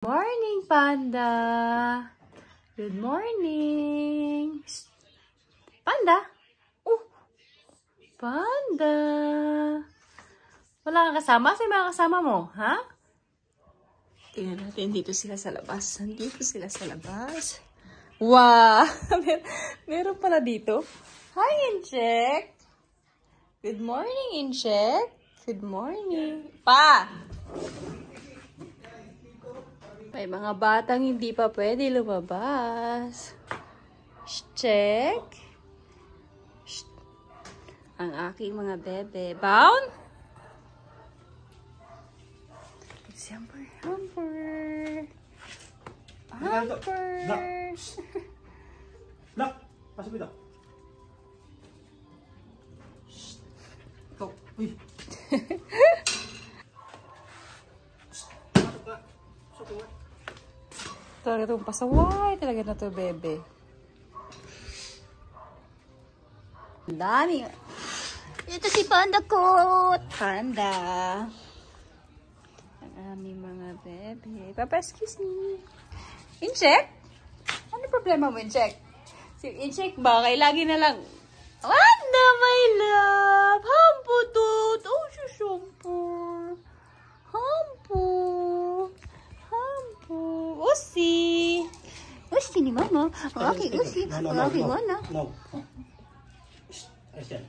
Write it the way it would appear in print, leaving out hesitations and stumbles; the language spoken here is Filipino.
Morning, Panda. Good morning. Panda? Oh, Panda. Wala kang kasama? Sino mga kasama mo? Ha? Tingnan natin. Dito sila sa labas. Nandito sila sa labas. Wow! Meron pala dito. Hi, Incheck. Good morning, Incheck. Good morning. Pa! May mga batang hindi pa pwede lumabas. Check. Ang aking mga bebe. Bound? It's Hamper. Hamper. Hamper. Lock. Pasok dito. Uy. Talaga itong pasaway. Talaga na ito, bebe. Ang dami. Ito si Panda ko. Panda. Ang aming mga bebe. Papa, excuse me. Incheck? Ano problema mo, Incheck? Si Incheck ba? Kaya lagi na lang. Panda, my love. Hampo to. Oh, shushampo. Hampo. Usi! Usi ni Mama. Okay, Usi. Okay, Mama. No. Ayos yan.